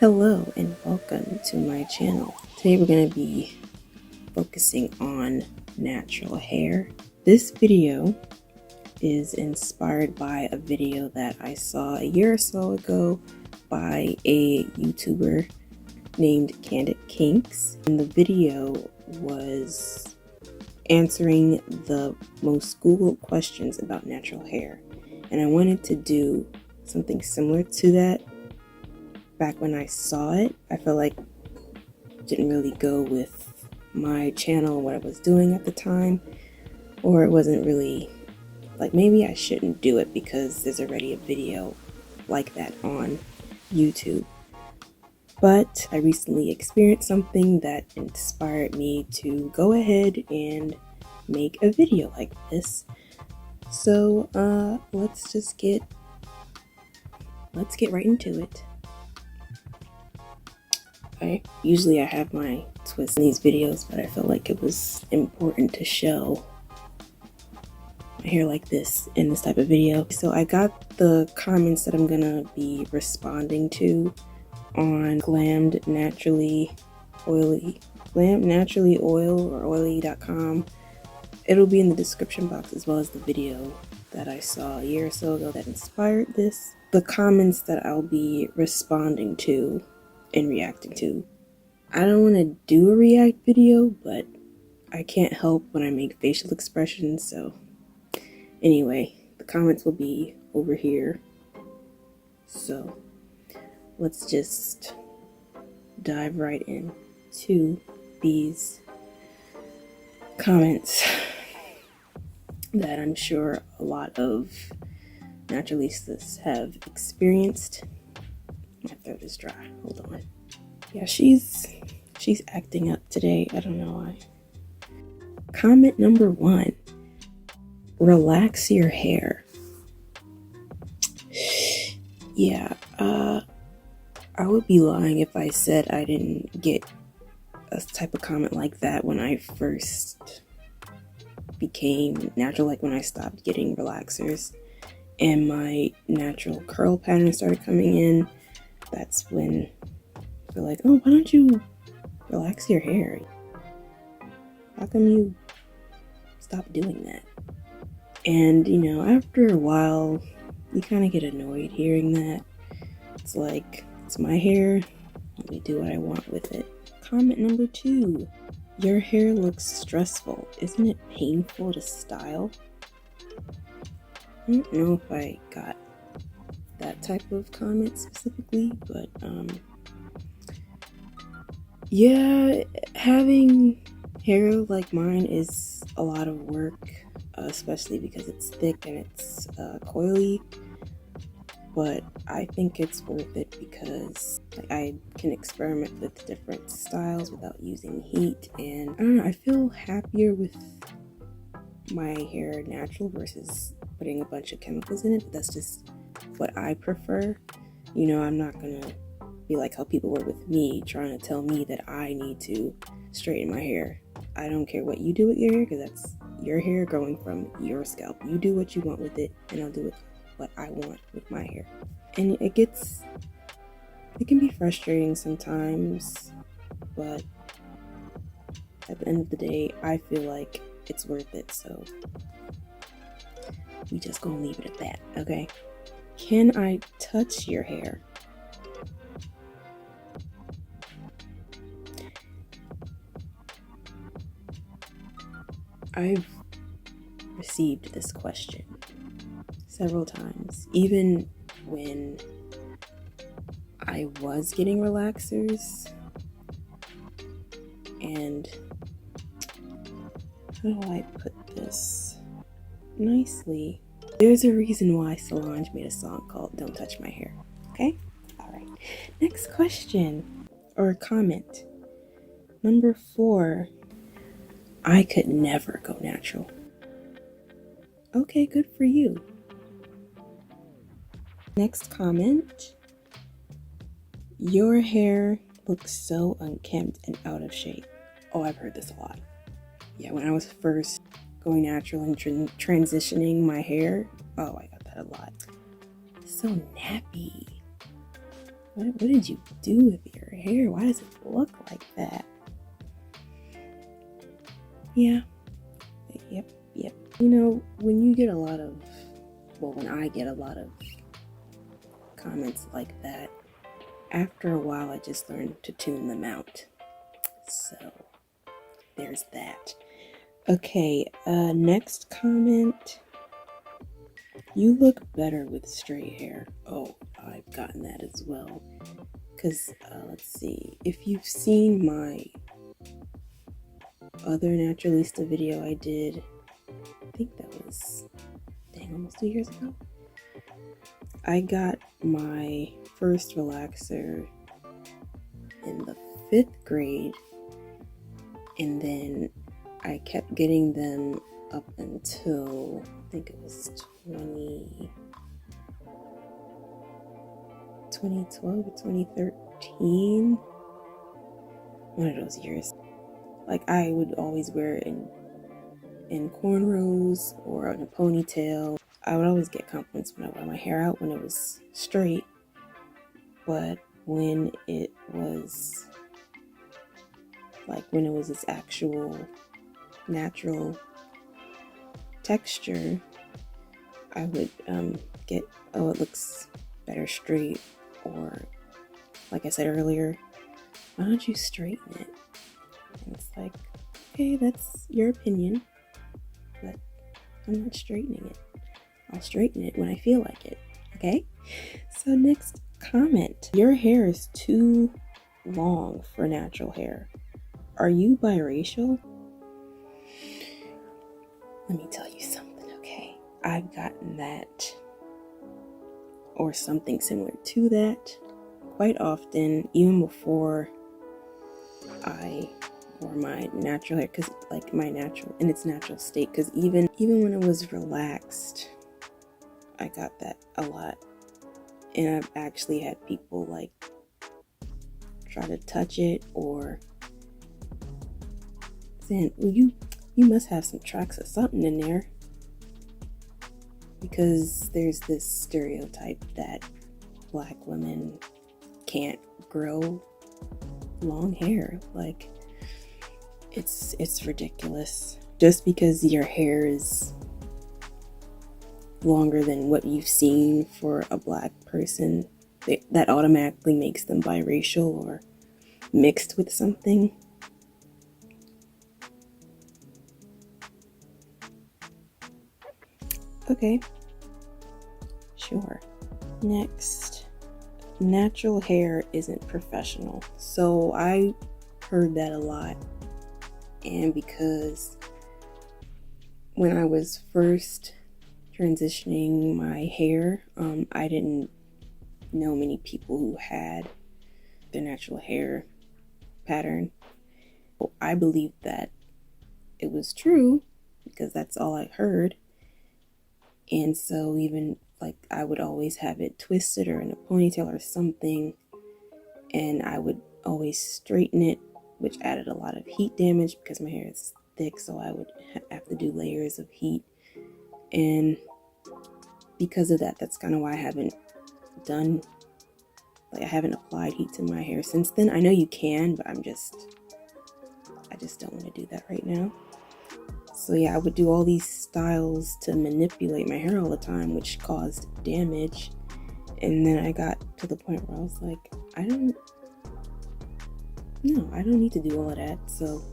Hello and welcome to my channel. Today we're going to be focusing on natural hair. This video is inspired by a video that I saw a year or so ago by a YouTuber named Candid Kinks. And the video was answering the most Googled questions about natural hair. And I wanted to do something similar to that. Back when I saw it, I felt like it didn't really go with my channel, what I was doing at the time, or it wasn't really, like, maybe I shouldn't do it because there's already a video like that on YouTube. But I recently experienced something that inspired me to go ahead and make a video like this. So let's get right into it. Usually I have my twists in these videos, but I felt like it was important to show my hair like this in this type of video. So I got the comments that I'm gonna be responding to on Glammed Naturally Oil or oily.com. It'll be in the description box, as well as the video that I saw a year or so ago that inspired this. The comments that I'll be responding to and reacting to. I don't want to do a react video, but I can't help when I make facial expressions, so anyway, the comments will be over here. So let's just dive right into these comments that I'm sure a lot of naturalistas have experienced. My throat is dry. Hold on. Yeah, she's acting up today. I don't know why. Comment number 1. Relax your hair. Yeah, I would be lying if I said I didn't get a type of comment like that when I first became natural, like when I stopped getting relaxers and my natural curl pattern started coming in. That's when they're like, oh, why don't you relax your hair? How come you stop doing that? And, you know, after a while, you kind of get annoyed hearing that. It's like, it's my hair. Let me do what I want with it. Comment number 2. Your hair looks stressful. Isn't it painful to style? I don't know if I got that type of comment specifically, but yeah, having hair like mine is a lot of work, especially because it's thick and it's coily, but I think it's worth it because I can experiment with different styles without using heat, and I don't know, I feel happier with my hair natural versus putting a bunch of chemicals in it, but that's just what I prefer. You know, I'm not gonna be like how people were with me, trying to tell me that I need to straighten my hair. I don't care what you do with your hair, because that's your hair growing from your scalp. You do what you want with it, and I'll do it what I want with my hair. And it can be frustrating sometimes, but at the end of the day, I feel like it's worth it, so we just gonna leave it at that, okay? Can I touch your hair? I've received this question several times, even when I was getting relaxers. And how do I put this nicely? There's a reason why Solange made a song called Don't Touch My Hair. Okay? Alright. Next question or comment. Number 4. I could never go natural. Okay, good for you. Next comment. Your hair looks so unkempt and out of shape. Oh, I've heard this a lot. Yeah, when I was first going natural and transitioning my hair, oh, I got that a lot. So nappy. What did you do with your hair? Why does it look like that? Yeah. Yep. You know, when you get a lot of, well, when I get a lot of comments like that, after a while I just learned to tune them out. So there's that. Okay, next comment. You look better with straight hair. Oh, I've gotten that as well. Because, let's see, if you've seen my other Naturalista video I did, I think that was, almost 2 years ago. I got my first relaxer in the 5th grade, and then I kept getting them up until, I think it was 2012 or 2013. One of those years. Like, I would always wear it in cornrows or in a ponytail. I would always get compliments when I wear my hair out when it was straight, but when it was its actual natural texture, I would get, oh, it looks better straight, or like I said earlier, why don't you straighten it? And it's like, okay, that's your opinion, but I'm not straightening it. I'll straighten it when I feel like it, okay? So next comment. Your hair is too long for natural hair. Are you biracial? Let me tell you something, okay? I've gotten that, or something similar to that, quite often, even before I wore my natural hair, because like my natural, in its natural state, because even when it was relaxed, I got that a lot. And I've actually had people like try to touch it or saying, well, you must have some tracks of something in there, because there's this stereotype that Black women can't grow long hair. Like, it's ridiculous. Just because your hair is longer than what you've seen for a Black person, that automatically makes them biracial or mixed with something. Okay, sure. Next, natural hair isn't professional. So I heard that a lot, and because when I was first transitioning my hair, I didn't know many people who had their natural hair pattern. Well, I believed that it was true because that's all I heard. And so even like I would always have it twisted or in a ponytail or something, and I would always straighten it, which added a lot of heat damage because my hair is thick, so I would have to do layers of heat. And because of that, that's kind of why I haven't applied heat to my hair since then. I know you can, but I just don't want to do that right now. So yeah, I would do all these styles to manipulate my hair all the time, which caused damage. And then I got to the point where I was like, I don't need to do all of that. So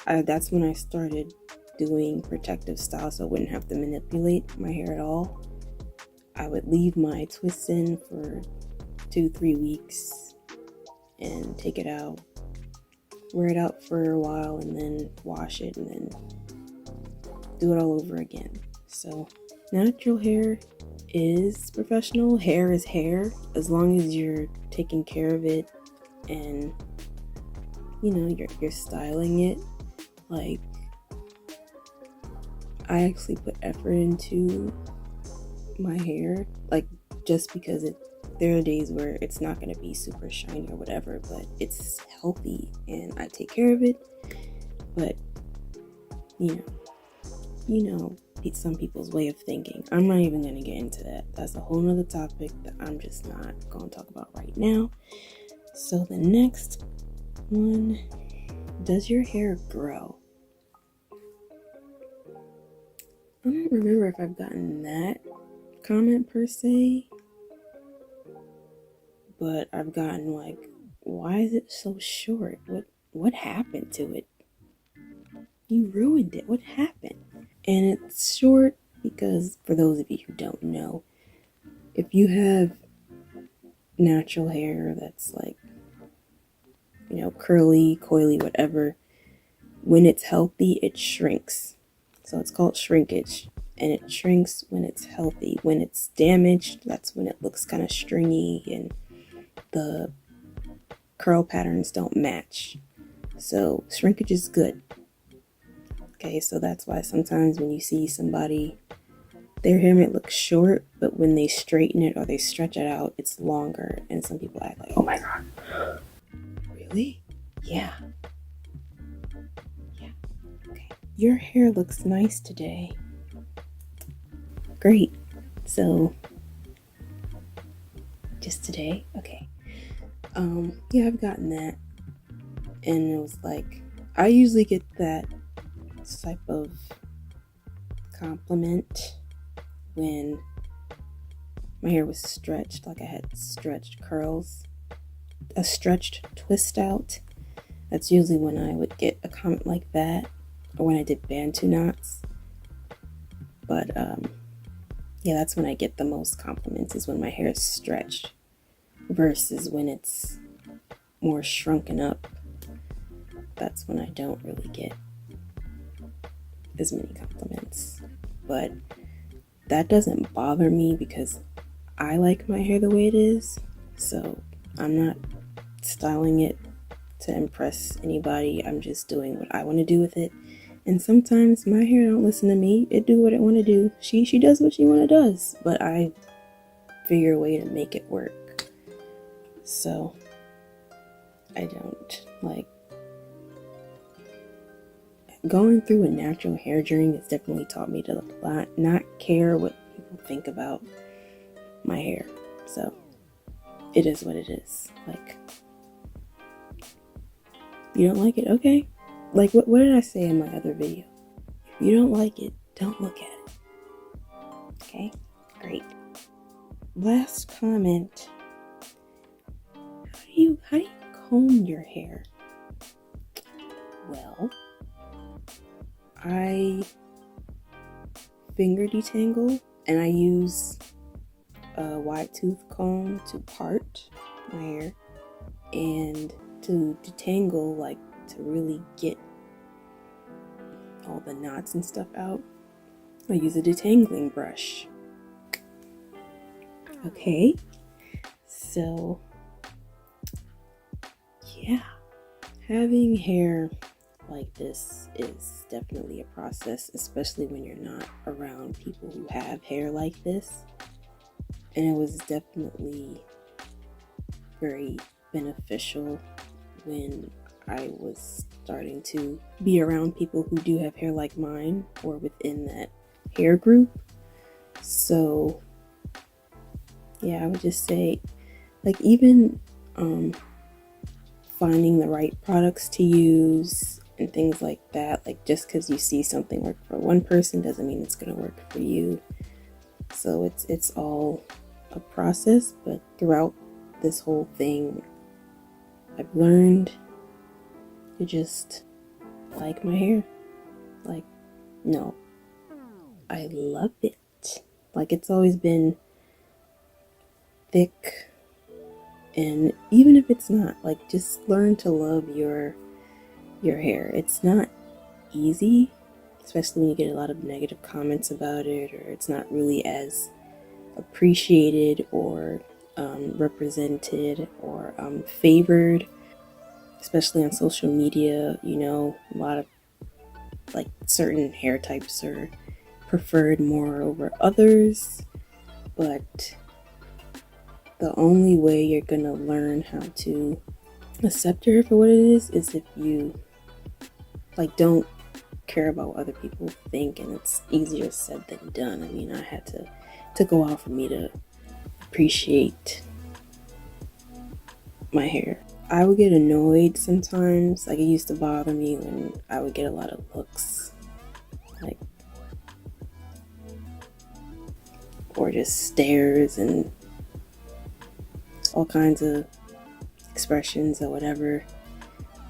that's when I started doing protective styles, so I wouldn't have to manipulate my hair at all. I would leave my twists in for 2-3 weeks and take it out, wear it out for a while, and then wash it, and then do it all over again. So natural hair is professional. Hair is hair, as long as you're taking care of it and you're styling it. Like, I actually put effort into my hair, like, just because there are days where it's not going to be super shiny or whatever, but it's healthy and I take care of it. But some people's way of thinking. I'm not even going to get into that. That's a whole nother topic that I'm just not going to talk about right now. So the next one, does your hair grow? I don't remember if I've gotten that comment per se, but I've gotten like, why is it so short? What happened to it? You ruined it. What happened? And it's short because, for those of you who don't know, if you have natural hair that's like, curly, coily, whatever, when it's healthy, it shrinks. So it's called shrinkage. And it shrinks when it's healthy. When it's damaged, that's when it looks kind of stringy and the curl patterns don't match. So shrinkage is good. Okay, so that's why sometimes when you see somebody, their hair might look short, but when they straighten it or they stretch it out, it's longer. And some people act like, oh my God, really? Yeah. Okay. Your hair looks nice today. Great. So, just today? Okay. Yeah, I've gotten that. And it was like, I usually get that type of compliment when my hair was stretched, like I had stretched curls, a stretched twist out. That's usually when I would get a comment like that, or when I did Bantu knots. But yeah, that's when I get the most compliments, is when my hair is stretched versus when it's more shrunken up. That's when I don't really get as many compliments. But that doesn't bother me because I like my hair the way it is. So I'm not styling it to impress anybody. I'm just doing what I want to do with it. And sometimes my hair don't listen to me. It do what it want to do. She does what she want to does. But I figure a way to make it work. So I don't like going through a natural hair journey. Has definitely taught me to not care what people think about my hair. So it is what it is. Like, you don't like it? Okay. Like, what did I say in my other video? If you don't like it, don't look at it. Okay? Great. Last comment. How do you comb your hair? Well, I finger detangle, and I use a wide tooth comb to part my hair, and to detangle, like to really get all the knots and stuff out, I use a detangling brush. Okay, so yeah, having hair like this is definitely a process, especially when you're not around people who have hair like this. And it was definitely very beneficial when I was starting to be around people who do have hair like mine, or within that hair group. So yeah, I would just say, like, even finding the right products to use and things like that. Like, just because you see something work for one person doesn't mean it's going to work for you. So it's all a process. But throughout this whole thing, I've learned to just like my hair. Like, no, I love it. Like, it's always been thick. And even if it's not, like, just learn to love your hair. It's not easy, especially when you get a lot of negative comments about it, or it's not really as appreciated or represented or favored, especially on social media. A lot of, like, certain hair types are preferred more over others. But the only way you're gonna learn how to accept your hair for what it is if you, like, don't care about what other people think, and it's easier said than done. I mean, it took a while for me to appreciate my hair. I would get annoyed sometimes. Like, it used to bother me when I would get a lot of looks, like, or just stares and all kinds of expressions or whatever.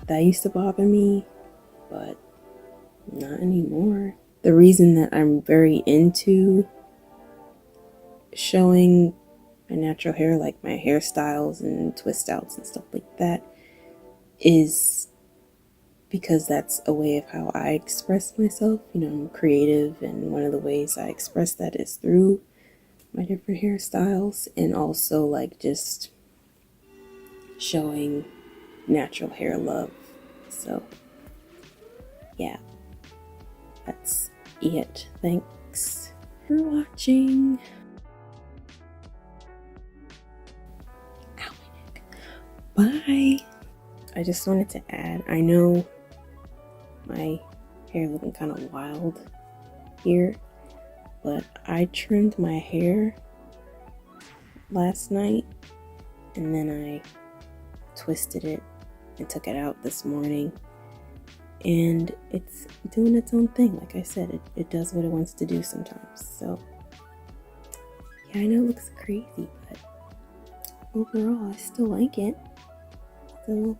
That used to bother me, but not anymore. The reason that I'm very into showing my natural hair, like my hairstyles and twist outs and stuff like that, is because that's a way of how I express myself. You know, I'm creative, and one of the ways I express that is through my different hairstyles, and also like just showing natural hair love. So yeah, that's it. Thanks for watching. Ow, my neck. Bye. I just wanted to add, I know my hair looking kind of wild here, but I trimmed my hair last night and then I twisted it and took it out this morning, and it's doing its own thing. Like I said, it does what it wants to do sometimes. So yeah, I know it looks crazy, but overall I still like it. So